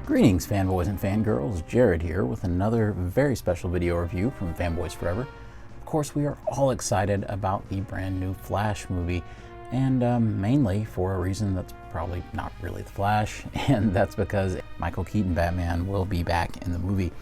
Greetings fanboys and fangirls, Jared here with another very special video review from Fanboys Forever. Of course, we are all excited about the brand new Flash movie, and mainly for a reason that's probably not really the Flash, and that's because Michael Keaton Batman will be back in the movie.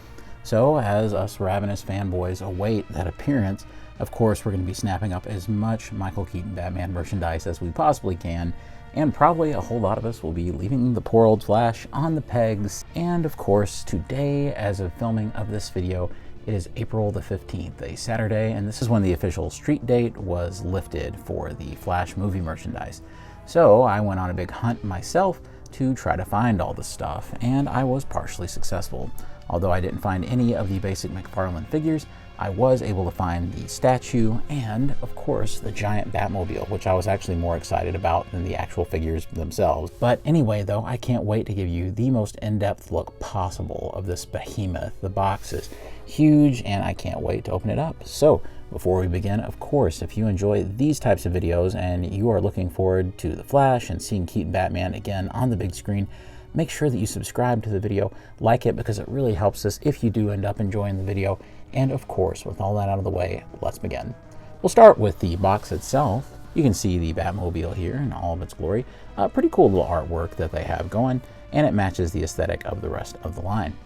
So as us ravenous fanboys await that appearance, of course we're going to be snapping up as much Michael Keaton Batman merchandise as we possibly can, and probably a whole lot of us will be leaving the poor old Flash on the pegs. And of course, today, as of filming of this video, it is April the 15th, a Saturday, and this is when the official street date was lifted for the Flash movie merchandise. So I went on a big hunt myself to try to find all the stuff, and I was partially successful. Although I didn't find any of the basic McFarlane figures, I was able to find the statue and, of course, the giant Batmobile, which I was actually more excited about than the actual figures themselves. But anyway, though, I can't wait to give you the most in-depth look possible of this behemoth. The box is huge, and I can't wait to open it up. So, before we begin, of course, if you enjoy these types of videos and you are looking forward to The Flash and seeing Keaton Batman again on the big screen, make sure that you subscribe to the video, like it, because it really helps us if you do end up enjoying the video. And of course, with all that out of the way, let's begin. We'll start with the box itself. You can see the Batmobile here in all of its glory. Pretty cool little artwork that they have going, and it matches the aesthetic of the rest of the line.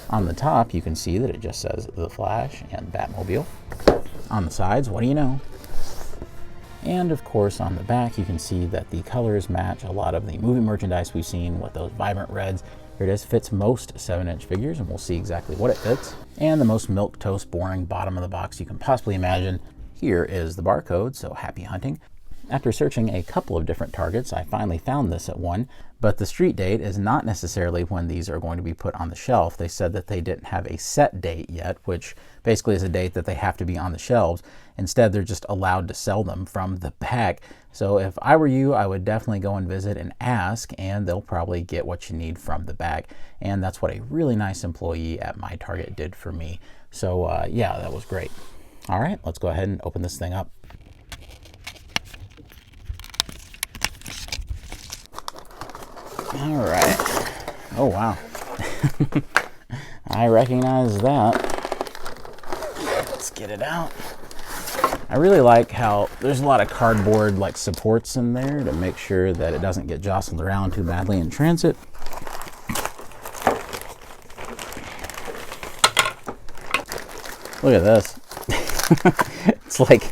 On the top, you can see that it just says The Flash and Batmobile. On the sides, what do you know? And of course, on the back, you can see that the colors match a lot of the movie merchandise we've seen with those vibrant reds. Here it is, fits most 7-inch figures, and we'll see exactly what it fits. And the most milquetoast boring bottom of the box you can possibly imagine. Here is the barcode, so happy hunting. After searching a couple of different targets, I finally found this at one, but the street date is not necessarily when these are going to be put on the shelf. They said that they didn't have a set date yet, which basically is a date that they have to be on the shelves. Instead, they're just allowed to sell them from the back. So if I were you, I would definitely go and visit and ask, and they'll probably get what you need from the back. And that's what a really nice employee at my Target did for me. So yeah, that was great. All right, let's go ahead and open this thing up. All right. Oh, wow. I recognize that. Let's get it out. I really like how there's a lot of cardboard like supports in there to make sure that it doesn't get jostled around too badly in transit. Look at this. It's like,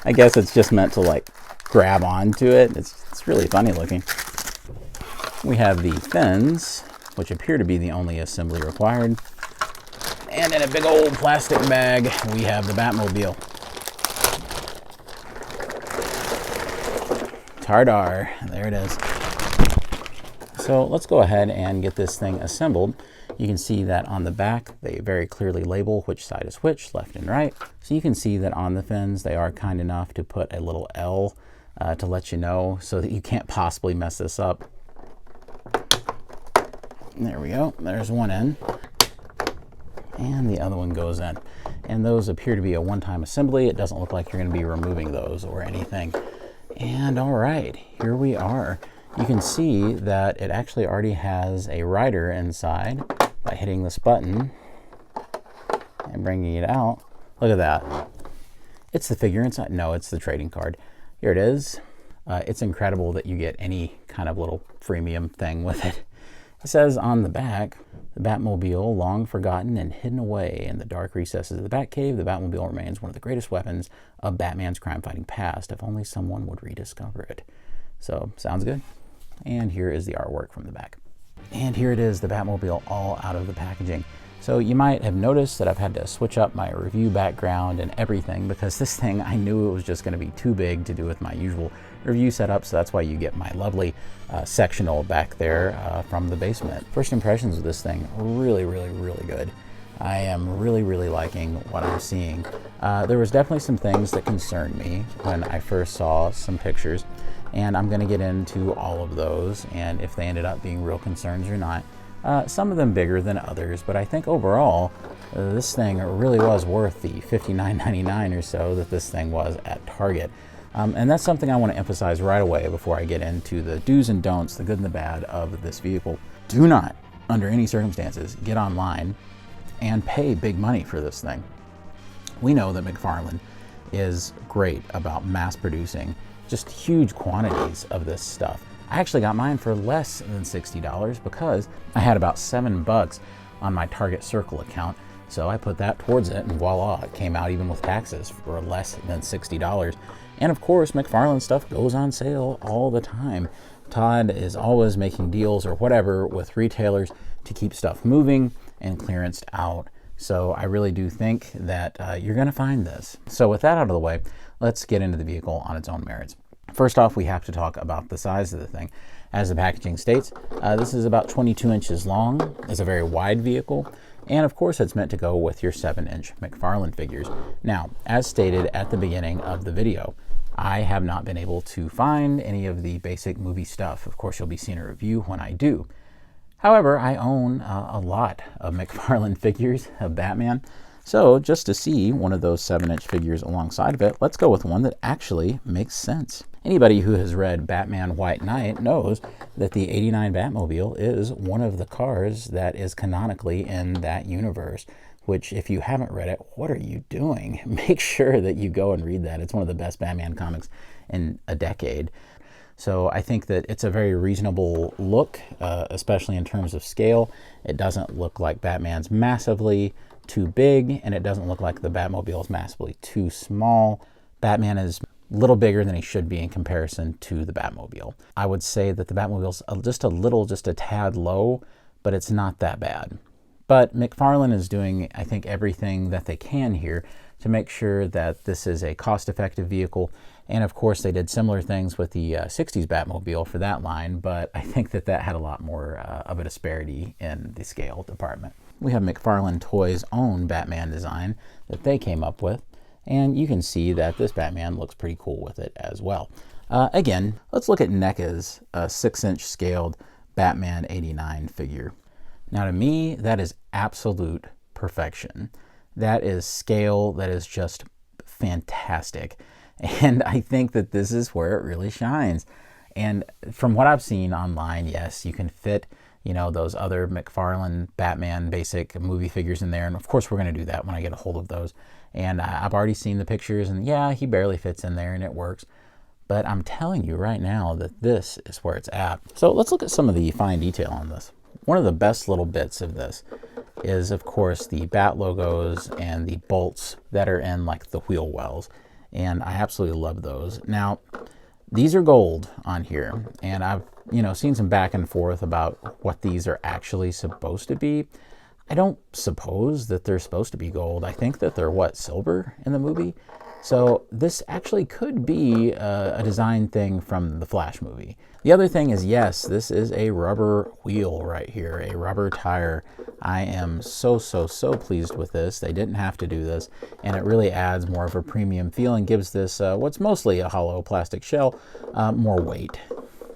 I guess it's just meant to like grab onto it. It's really funny looking. We have the fins, which appear to be the only assembly required. And in a big old plastic bag, we have the Batmobile. Tardar, there it is. So let's go ahead and get this thing assembled. You can see that on the back, they very clearly label which side is which, left and right. So you can see that on the fins, they are kind enough to put a little L to let you know so that you can't possibly mess this up. There we go, there's one in, and the other one goes in. And those appear to be a one-time assembly. It doesn't look like you're going to be removing those or anything. And all right, here we are. You can see that it actually already has a rider inside by hitting this button and bringing it out. Look at that. It's the figure inside. No, it's the trading card. Here it is. It's incredible that you get any kind of little freemium thing with it. It says on the back, the Batmobile, long forgotten and hidden away in the dark recesses of the Batcave, the Batmobile remains one of the greatest weapons of Batman's crime-fighting past, if only someone would rediscover it. So, sounds good. And here is the artwork from the back. And here it is, the Batmobile, all out of the packaging. So you might have noticed that I've had to switch up my review background and everything, because this thing, I knew it was just going to be too big to do with my usual review setup, so that's why you get my lovely sectional back there from the basement. First impressions of this thing, really, really, really good. I am really, really liking what I'm seeing. There was definitely some things that concerned me when I first saw some pictures, and I'm going to get into all of those, and if they ended up being real concerns or not. Some of them bigger than others, but I think overall, this thing really was worth the $59.99 or so that this thing was at Target. And that's something I want to emphasize right away before I get into the do's and don'ts, the good and the bad of this vehicle. Do not under any circumstances, get online and pay big money for this thing. We know that McFarlane is great about mass producing just huge quantities of this stuff. I actually got mine for less than $60 because I had about $7 on my Target Circle account. So I put that towards it and voila, it came out even with taxes for less than $60. And of course, McFarlane stuff goes on sale all the time. Todd is always making deals or whatever with retailers to keep stuff moving and clearanced out. So I really do think that you're going to find this. So with that out of the way, let's get into the vehicle on its own merits. First off, we have to talk about the size of the thing. As the packaging states, this is about 22 inches long. It's a very wide vehicle. And of course, it's meant to go with your 7-inch McFarlane figures. Now, as stated at the beginning of the video, I have not been able to find any of the basic movie stuff. Of course, you'll be seeing a review when I do. However, I own a lot of McFarlane figures of Batman. So just to see one of those 7-inch figures alongside of it, let's go with one that actually makes sense. Anybody who has read Batman White Knight knows that the '89 Batmobile is one of the cars that is canonically in that universe, which if you haven't read it, what are you doing? Make sure that you go and read that. It's one of the best Batman comics in a decade. So I think that it's a very reasonable look, especially in terms of scale. It doesn't look like Batman's massively too big, and it doesn't look like the Batmobile is massively too small. Batman is a little bigger than he should be in comparison to the Batmobile. I would say that the Batmobile's just a tad low, but it's not that bad. But McFarlane is doing, I think, everything that they can here to make sure that this is a cost-effective vehicle. And of course, they did similar things with the 60s Batmobile for that line, but I think that that had a lot more of a disparity in the scale department. We have McFarlane Toys' own Batman design that they came up with, and you can see that this Batman looks pretty cool with it as well. Again, let's look at NECA's 6-inch scaled Batman '89 figure. Now to me, that is absolute perfection. That is scale that is just fantastic. And I think that this is where it really shines. And from what I've seen online, yes, you can fit, those other McFarlane Batman basic movie figures in there. And of course, we're going to do that when I get a hold of those. And I've already seen the pictures, and yeah, he barely fits in there and it works. But I'm telling you right now that this is where it's at. So let's look at some of the fine detail on this. One of the best little bits of this is, of course, the bat logos and the bolts that are in like the wheel wells. And I absolutely love those. Now, these are gold on here, and I've seen some back and forth about what these are actually supposed to be. I don't suppose that they're supposed to be gold. I think that they're silver in the movie. So this actually could be a design thing from the Flash movie. The other thing is, yes, this is a rubber wheel right here, a rubber tire. I am so pleased with this. They didn't have to do this, and it really adds more of a premium feel and gives this, what's mostly a hollow plastic shell, more weight.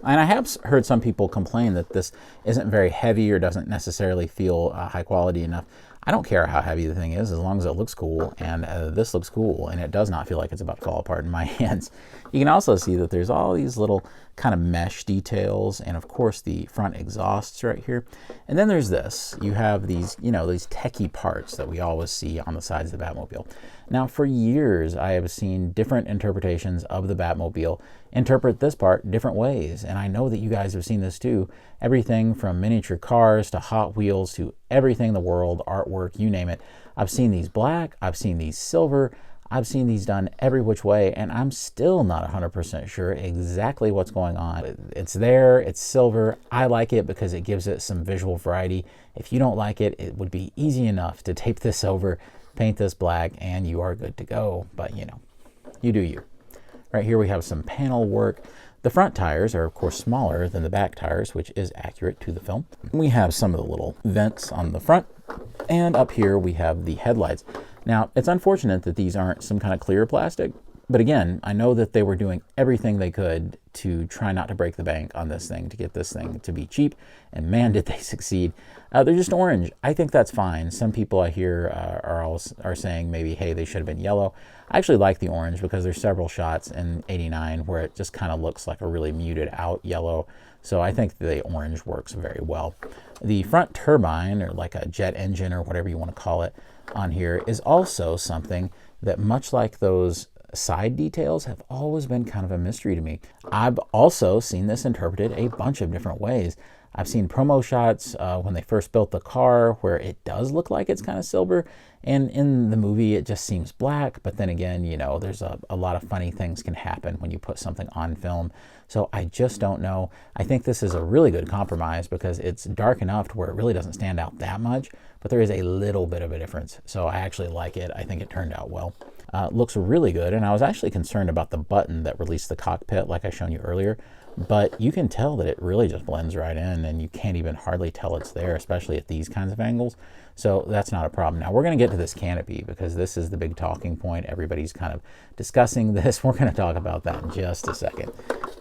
And I have heard some people complain that this isn't very heavy or doesn't necessarily feel high quality enough. I don't care how heavy the thing is, as long as it looks cool, and this looks cool, and it does not feel like it's about to fall apart in my hands. You can also see that there's all these little kind of mesh details, and of course the front exhausts right here. And then there's this. You have these, these techie parts that we always see on the sides of the Batmobile. Now, for years, I have seen different interpretations of the Batmobile interpret this part different ways, and I know that you guys have seen this too. Everything from miniature cars to Hot Wheels to everything in the world, artwork, you name it. I've seen these black, I've seen these silver, I've seen these done every which way, and I'm still not 100% sure exactly what's going on. It's there, it's silver. I like it because it gives it some visual variety. If you don't like it, it would be easy enough to tape this over, paint this black, and you are good to go. But you do you. Right here we have some panel work. The front tires are of course smaller than the back tires, which is accurate to the film. We have some of the little vents on the front, and up here we have the headlights. Now, it's unfortunate that these aren't some kind of clear plastic, but again, I know that they were doing everything they could to try not to break the bank on this thing, to get this thing to be cheap, and man, did they succeed. They're just orange. I think that's fine. Some people I hear are saying maybe, hey, they should have been yellow. I actually like the orange because there's several shots in '89 where it just kind of looks like a really muted out yellow. So I think the orange works very well. The front turbine, or like a jet engine or whatever you want to call it on here, is also something that, much like those side details, have always been kind of a mystery to me. I've also seen this interpreted a bunch of different ways. I've seen promo shots when they first built the car where it does look like it's kind of silver, and in the movie it just seems black. But then again, you know, there's a lot of funny things can happen when you put something on film. So I just don't know. I think this is a really good compromise because it's dark enough to where it really doesn't stand out that much, but there is a little bit of a difference. So I actually like it. I think it turned out well. Looks really good, and I was actually concerned about the button that released the cockpit like I shown you earlier, but you can tell that it really just blends right in, and you can't even hardly tell it's there, especially at these kinds of angles. So that's not a problem. Now we're going to get to this canopy because this is the big talking point. Everybody's kind of discussing this. We're going to talk about that in just a second.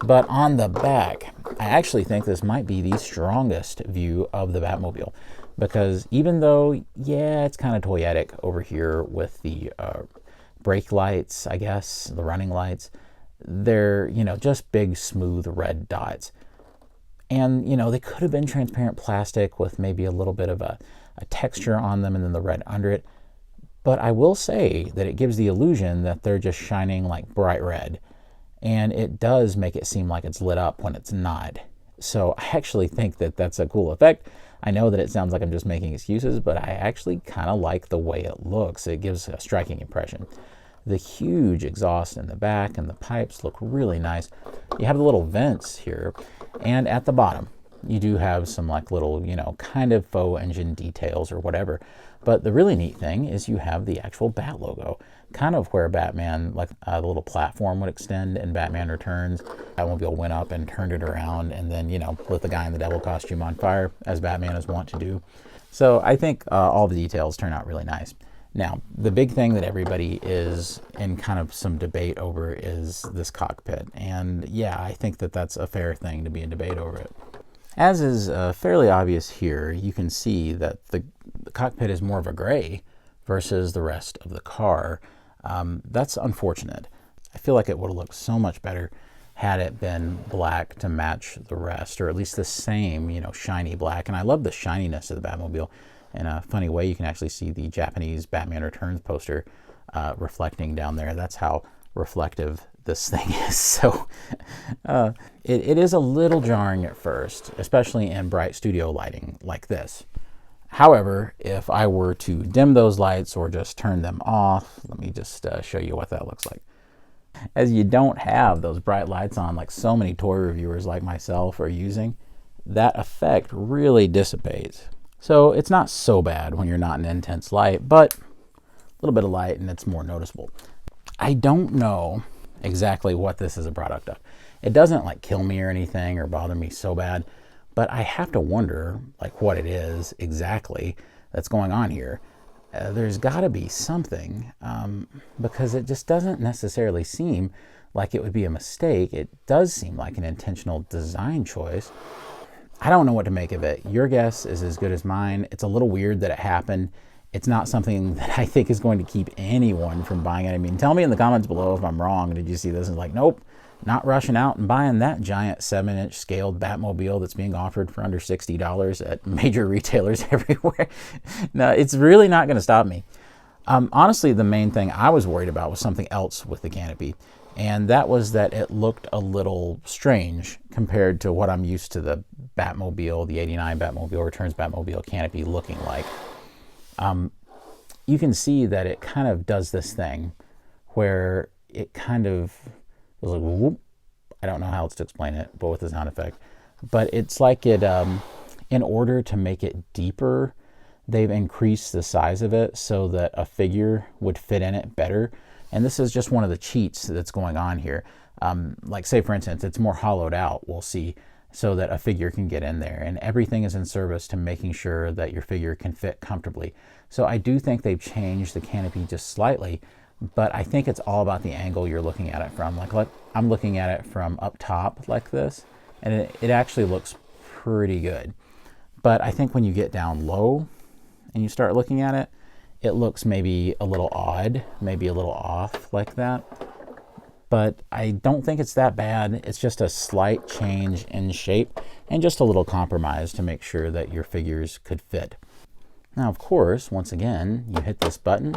But on the back, I actually think this might be the strongest view of the Batmobile, because even though, yeah, it's kind of toyetic over here with the brake lights, I guess, the running lights, they're, you know, just big, smooth red dots. And, you know, they could have been transparent plastic with maybe a little bit of a texture on them and then the red under it. But I will say that it gives the illusion that they're just shining like bright red. And it does make it seem like it's lit up when it's not. So I actually think that that's a cool effect. I know that it sounds like I'm just making excuses, but I actually kind of like the way it looks. It gives a striking impression. The huge exhaust in the back and the pipes look really nice. You have the little vents here, and at the bottom you do have some like little, you know, kind of faux engine details or whatever. But the really neat thing is you have the actual Bat logo, kind of where Batman, like the little platform would extend in Batman Returns. Batmobile went up and turned it around and then, you know, lit the guy in the devil costume on fire, as Batman is wont to do. So I think all the details turn out really nice. Now, the big thing that everybody is in kind of some debate over is this cockpit. And yeah, I think that that's a fair thing to be in debate over it. As is fairly obvious here, you can see that the cockpit is more of a gray versus the rest of the car. That's unfortunate. I feel like it would have looked so much better had it been black to match the rest, or at least the same, you know, shiny black. And I love the shininess of the Batmobile. In a funny way, you can actually see the Japanese Batman Returns poster reflecting down there. That's how reflective this thing is. So it is a little jarring at first, especially in bright studio lighting like this. However, if I were to dim those lights or just turn them off, let me just show you what that looks like. As you don't have those bright lights on like so many toy reviewers like myself are using, that effect really dissipates. So it's not so bad when you're not in intense light, but a little bit of light and it's more noticeable. I don't know exactly what this is a product of. It doesn't like kill me or anything or bother me so bad, but I have to wonder like what it is exactly that's going on here. There's got to be something because it just doesn't necessarily seem like it would be a mistake. It does seem like an intentional design choice. I don't know what to make of it. Your guess is as good as mine. It's a little weird that it happened. It's not something that I think is going to keep anyone from buying it. I mean, tell me in the comments below if I'm wrong. Did you see this and like, nope, not rushing out and buying that giant 7-inch scaled Batmobile that's being offered for under $60 at major retailers everywhere? No, it's really not going to stop me. Honestly, the main thing I was worried about was something else with the canopy. And that was that it looked a little strange compared to what I'm used to the Batmobile, the 89 Batmobile Returns Batmobile canopy looking like. You can see that it kind of does this thing where it kind of was like, whoop. I don't know how else to explain it, but with the sound effect. But it's like it, in order to make it deeper, they've increased the size of it so that a figure would fit in it better. And this is just one of the cheats that's going on here. Like say for instance, it's more hollowed out, we'll see, so that a figure can get in there. And everything is in service to making sure that your figure can fit comfortably. So I do think they've changed the canopy just slightly, but I think it's all about the angle you're looking at it from. Like I'm looking at it from up top like this, and it actually looks pretty good. But I think when you get down low and you start looking at it, it looks maybe a little odd, maybe a little off like that. but I don't think it's that bad. It's just a slight change in shape and just a little compromise to make sure that your figures could fit. Now, of course, once again, you hit this button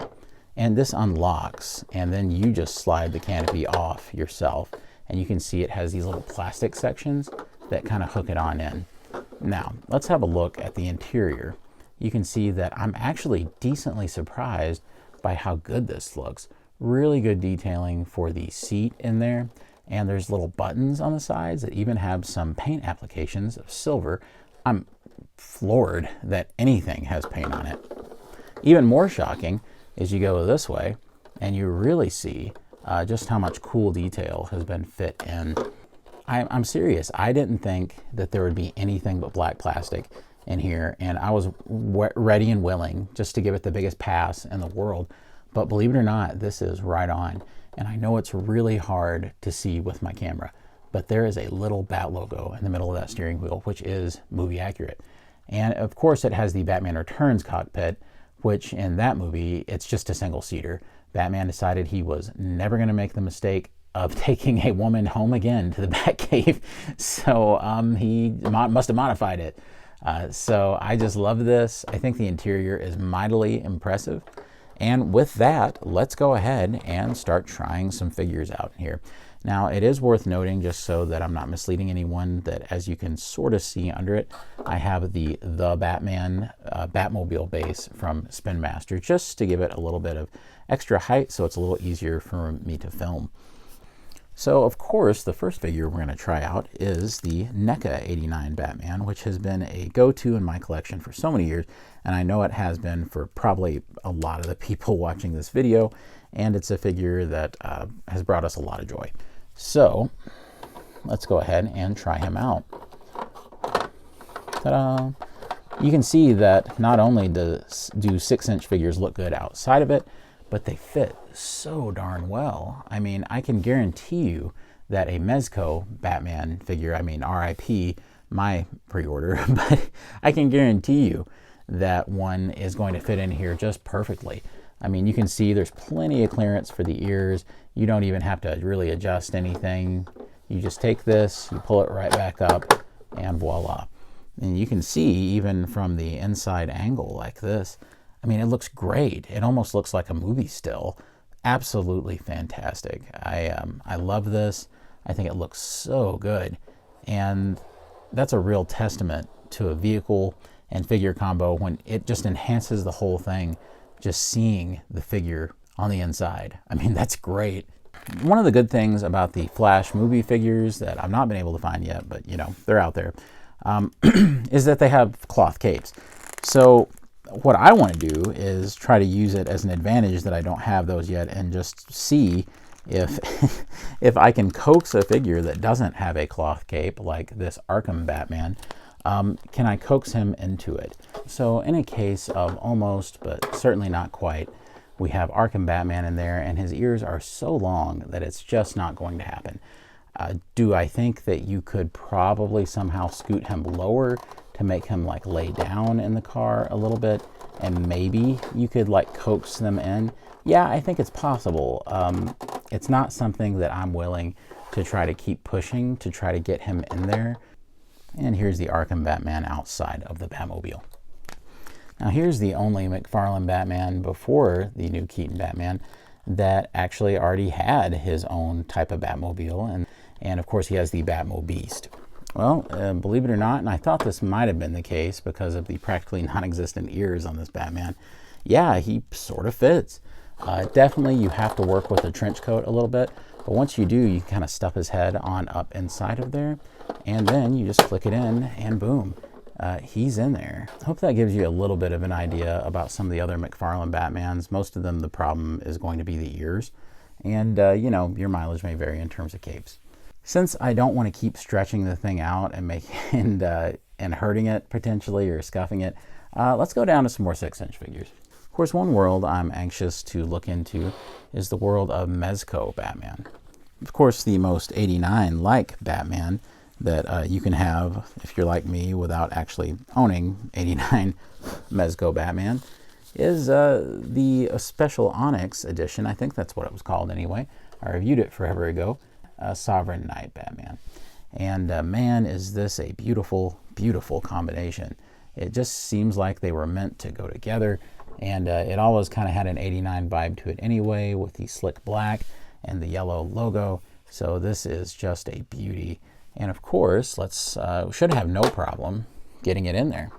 and this unlocks, and then you just slide the canopy off yourself, and you can see it has these little plastic sections that kind of hook it on in. Now, let's have a look at the interior. You can see that I'm actually decently surprised by how good this looks. Really good detailing for the seat in there, and there's little buttons on the sides that even have some paint applications of silver. I'm floored that anything has paint on it. Even more shocking is you go this way and you really see just how much cool detail has been fit in. I'm serious. I didn't think that there would be anything but black plastic in here, and I was ready and willing just to give it the biggest pass in the world. But believe it or not, this is right on. And I know it's really hard to see with my camera, but there is a little bat logo in the middle of that steering wheel, which is movie accurate. And of course it has the Batman Returns cockpit, which in that movie, it's just a single seater. Batman decided he was never gonna make the mistake of taking a woman home again to the Batcave. So he must have modified it. So I just love this. I think the interior is mightily impressive. And with that, let's go ahead and start trying some figures out here. Now, it is worth noting, just so that I'm not misleading anyone, that as you can sort of see under it, I have the Batman Batmobile base from Spin Master, just to give it a little bit of extra height so it's a little easier for me to film. So, of course, the first figure we're going to try out is the NECA 89 Batman, which has been a go-to in my collection for so many years, and I know it has been for probably a lot of the people watching this video, and it's a figure that has brought us a lot of joy. So, let's go ahead and try him out. Ta-da! You can see that not only do 6-inch figures look good outside of it, but they fit so darn well. I mean, I can guarantee you that a Mezco Batman figure, I mean, RIP my pre-order, but I can guarantee you that one is going to fit in here just perfectly. I mean, you can see there's plenty of clearance for the ears. You don't even have to really adjust anything. You just take this, you pull it right back up, and voila. And you can see even from the inside angle like this, I mean, it looks great. It almost looks like a movie still. Absolutely fantastic. I love this. I think it looks so good. And that's a real testament to a vehicle and figure combo when it just enhances the whole thing, just seeing the figure on the inside. I mean, that's great. One of the good things about the Flash movie figures that I've not been able to find yet, but you know, they're out there, is that they have cloth capes. So what I want to do is try to use it as an advantage that I don't have those yet, and just see if if I can coax a figure that doesn't have a cloth cape like this Arkham Batman. Can I coax him into it? So in a case of almost, but certainly not quite, we have Arkham Batman in there, and his ears are so long that it's just not going to happen. Do I think that you could probably somehow scoot him lower to make him like lay down in the car a little bit, and maybe you could like coax them in? Yeah, I think it's possible. It's not something that I'm willing to try to keep pushing to try to get him in there. And here's the Arkham Batman outside of the Batmobile. Now here's the only McFarlane Batman before the new Keaton Batman that actually already had his own type of Batmobile, and of course he has the Batmobeast. Well, believe it or not, and I thought this might have been the case because of the practically non-existent ears on this Batman, yeah, he sort of fits. Definitely you have to work with the trench coat a little bit, but once you do, you kind of stuff his head on up inside of there, and then you just click it in, and boom, he's in there. I hope that gives you a little bit of an idea about some of the other McFarlane Batmans. Most of them, the problem is going to be the ears, and you know, your mileage may vary in terms of capes. Since I don't want to keep stretching the thing out and and hurting it potentially or scuffing it, let's go down to some more 6-inch figures. Of course, one world I'm anxious to look into is the world of Mezco Batman. Of course, the most 89-like Batman that you can have if you're like me without actually owning 89 Mezco Batman is the Special Onyx edition. I think that's what it was called anyway, I reviewed it forever ago, Sovereign Knight Batman. And man, is this a beautiful, beautiful combination. It just seems like they were meant to go together, and it always kind of had an 89 vibe to it anyway, with the slick black and the yellow logo. So this is just a beauty. And of course, should have no problem getting it in there.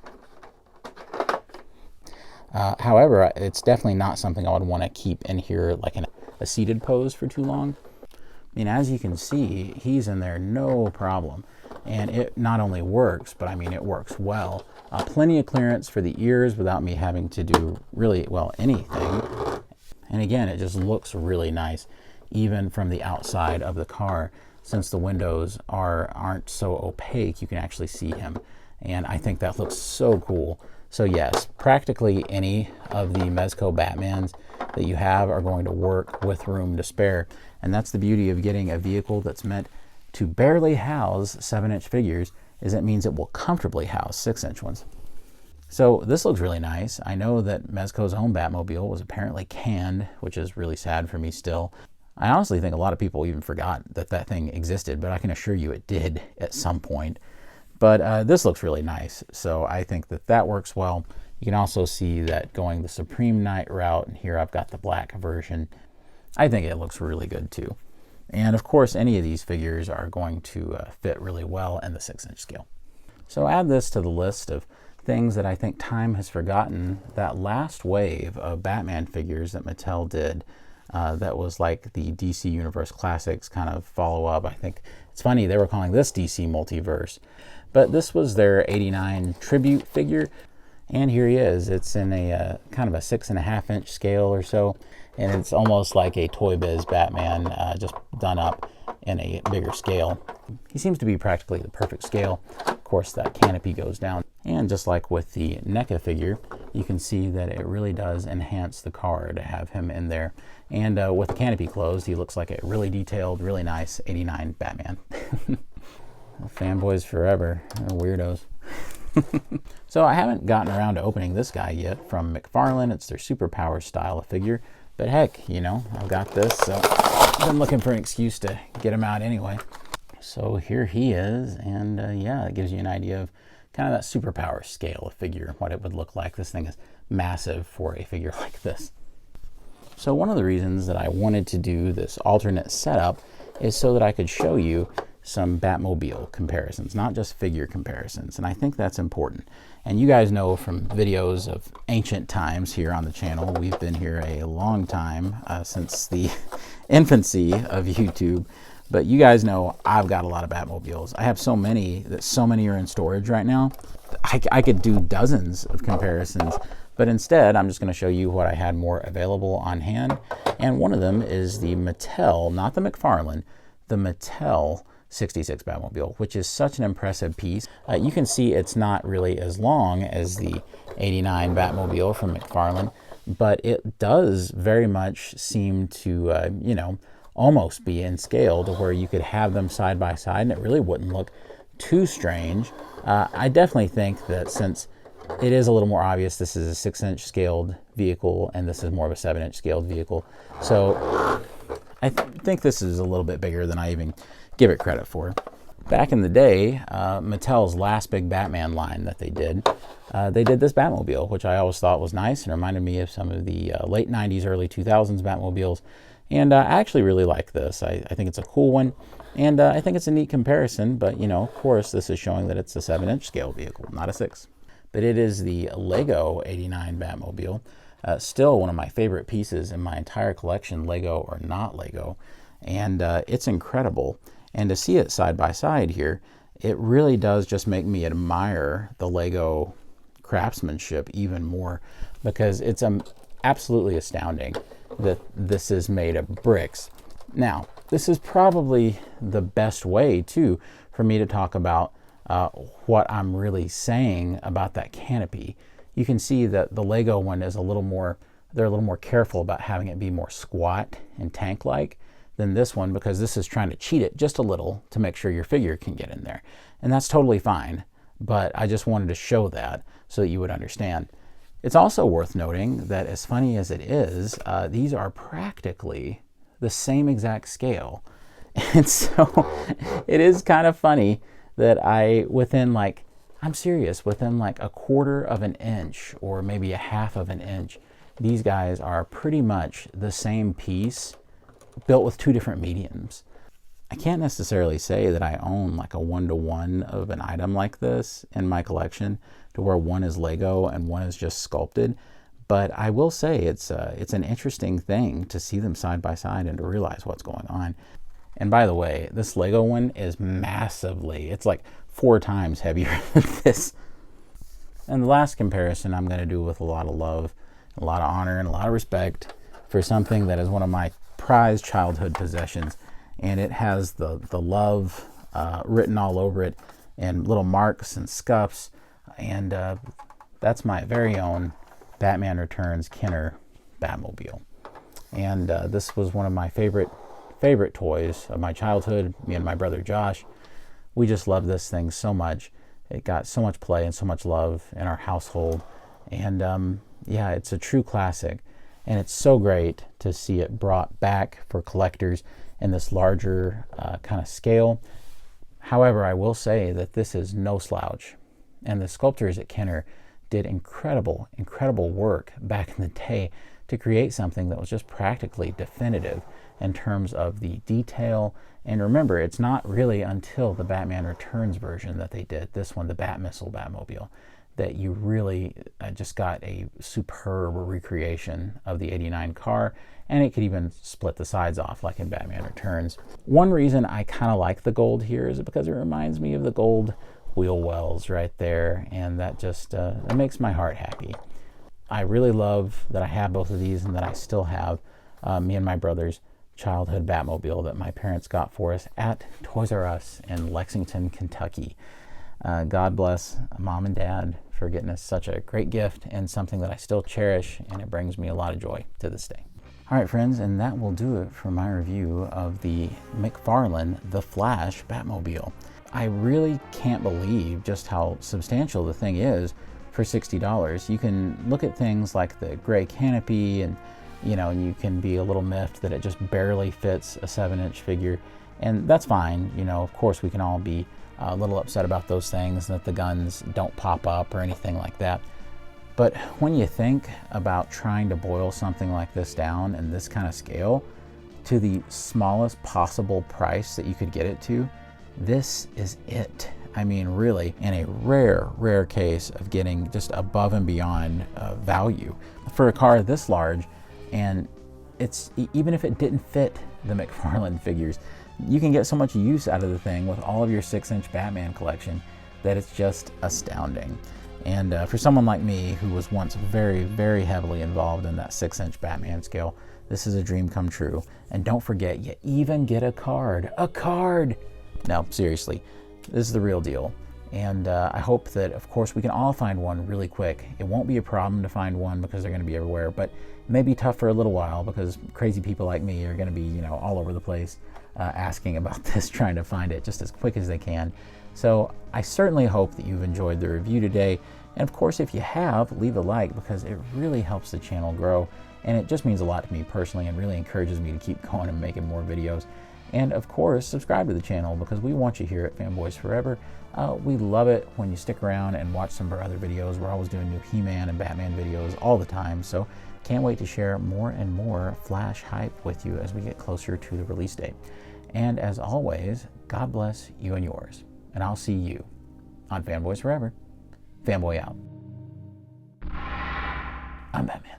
However, it's definitely not something I would want to keep in here like in a seated pose for too long. I mean, as you can see, he's in there no problem. And it not only works, but I mean, it works well. Plenty of clearance for the ears without me having to do really, well, anything. And again, it just looks really nice, even from the outside of the car. Since the windows aren't so opaque, you can actually see him. And I think that looks so cool. So yes, practically any of the Mezco Batmans that you have are going to work with room to spare. And that's the beauty of getting a vehicle that's meant to barely house 7-inch figures, is it means it will comfortably house 6-inch ones. So this looks really nice. I know that Mezco's own Batmobile was apparently canned, which is really sad for me still. I honestly think a lot of people even forgot that that thing existed, but I can assure you it did at some point. But this looks really nice, so I think that that works well. You can also see that going the Supreme Knight route, and here I've got the black version. I think it looks really good too. And of course, any of these figures are going to fit really well in the 6-inch scale. So add this to the list of things that I think time has forgotten. That last wave of Batman figures that Mattel did, that was like the DC Universe Classics kind of follow-up. I think it's funny, they were calling this DC Multiverse. But this was their 89 tribute figure. And here he is. It's in a kind of a 6.5-inch scale or so. And it's almost like a Toy Biz Batman, just done up in a bigger scale. He seems to be practically the perfect scale. Of course, that canopy goes down. And just like with the NECA figure, you can see that it really does enhance the car to have him in there. And with the canopy closed, he looks like a really detailed, really nice 89 Batman. Well, fanboys forever. They're weirdos. So I haven't gotten around to opening this guy yet from McFarlane. It's their superpower style of figure. But heck, you know, I've got this, so I've been looking for an excuse to get him out anyway. So here he is, and yeah, it gives you an idea of kind of that superpower scale of figure, what it would look like. This thing is massive for a figure like this. So one of the reasons that I wanted to do this alternate setup is so that I could show you some Batmobile comparisons, not just figure comparisons. And I think that's important. And you guys know from videos of ancient times here on the channel, we've been here a long time, since the infancy of YouTube. But you guys know I've got a lot of Batmobiles. I have so many that so many are in storage right now. I could do dozens of comparisons, but instead I'm just going to show you what I had more available on hand. And one of them is the Mattel, not the McFarlane, the Mattel 66 Batmobile, which is such an impressive piece. You can see it's not really as long as the 89 Batmobile from McFarlane, but it does very much seem to, you know, almost be in scale to where you could have them side by side and it really wouldn't look too strange. I definitely think that since it is a little more obvious this is a 6-inch scaled vehicle and this is more of a 7-inch scaled vehicle, so I think this is a little bit bigger than I even give it credit for. Back in the day, Mattel's last big Batman line that they did this Batmobile, which I always thought was nice and reminded me of some of the late 90s, early 2000s Batmobiles. And I actually really like this. I think it's a cool one, and I think it's a neat comparison, but you know, of course, this is showing that it's a 7-inch scale vehicle, not a 6. But it is the Lego 89 Batmobile. Still one of my favorite pieces in my entire collection, Lego or not Lego. And it's incredible. And to see it side by side here, it really does just make me admire the Lego craftsmanship even more, because it's absolutely astounding that this is made of bricks. Now, this is probably the best way too for me to talk about what I'm really saying about that canopy. You can see that the Lego one is they're a little more careful about having it be more squat and tank-like than this one, because this is trying to cheat it just a little to make sure your figure can get in there. And that's totally fine, but I just wanted to show that so that you would understand. It's also worth noting that as funny as it is, these are practically the same exact scale. And so it is kind of funny that I'm serious, within like a quarter of an inch or maybe a half of an inch, these guys are pretty much the same piece built with two different mediums. I can't necessarily say that I own like a 1-to-1 of an item like this in my collection, to where one is Lego and one is just sculpted. But I will say it's an interesting thing to see them side by side and to realize what's going on. And by the way, this Lego one is massively, it's like 4 times heavier than this. And the last comparison I'm going to do with a lot of love, a lot of honor, and a lot of respect for something that is one of my prized childhood possessions. And it has the love written all over it and little marks and scuffs. And that's my very own Batman Returns Kenner Batmobile. And this was one of my favorite toys of my childhood. Me and my brother Josh, we just loved this thing so much. It got so much play and so much love in our household. And yeah, it's a true classic. And it's so great to see it brought back for collectors in this larger kind of scale. However, I will say that this is no slouch. And the sculptors at Kenner did incredible work back in the day to create something that was just practically definitive in terms of the detail. And remember, it's not really until the Batman Returns version that they did this one, the Batmissile Batmobile, that you really just got a superb recreation of the '89 car, and it could even split the sides off like in Batman Returns. One reason I kind of like the gold here is because it reminds me of the gold wheel wells right there, and that just it makes my heart happy. I really love that I have both of these and that I still have me and my brother's childhood Batmobile that my parents got for us at Toys R Us in Lexington, Kentucky. God bless Mom and Dad for getting us such a great gift and something that I still cherish, and it brings me a lot of joy to this day. All right, friends, and that will do it for my review of the McFarlane The Flash Batmobile. I really can't believe just how substantial the thing is for $60. You can look at things like the gray canopy, and you can be a little miffed that it just barely fits a 7-inch figure, and that's fine. Of course we can all be a little upset about those things, that the guns don't pop up or anything like that. But when you think about trying to boil something like this down in this kind of scale to the smallest possible price that you could get it to, this is it. I mean, really, in a rare case of getting just above and beyond value for a car this large. And it's, even if it didn't fit the McFarlane figures, you can get so much use out of the thing with all of your 6-inch Batman collection that it's just astounding. And for someone like me who was once very heavily involved in that 6-inch Batman scale, this is a dream come true. And don't forget, you even get a card. A card! No, seriously, this is the real deal. And I hope that, of course, we can all find one really quick. It won't be a problem to find one because they're going to be everywhere, but it may be tough for a little while because crazy people like me are going to be, all over the place asking about this, trying to find it just as quick as they can. So I certainly hope that you've enjoyed the review today. And of course, if you have, leave a like because it really helps the channel grow. And it just means a lot to me personally and really encourages me to keep going and making more videos. And of course, subscribe to the channel because we want you here at Fanboys Forever. We love it when you stick around and watch some of our other videos. We're always doing new He-Man and Batman videos all the time. So can't wait to share more and more Flash hype with you as we get closer to the release date. And as always, God bless you and yours. And I'll see you on Fanboys Forever. Fanboy out. I'm Batman.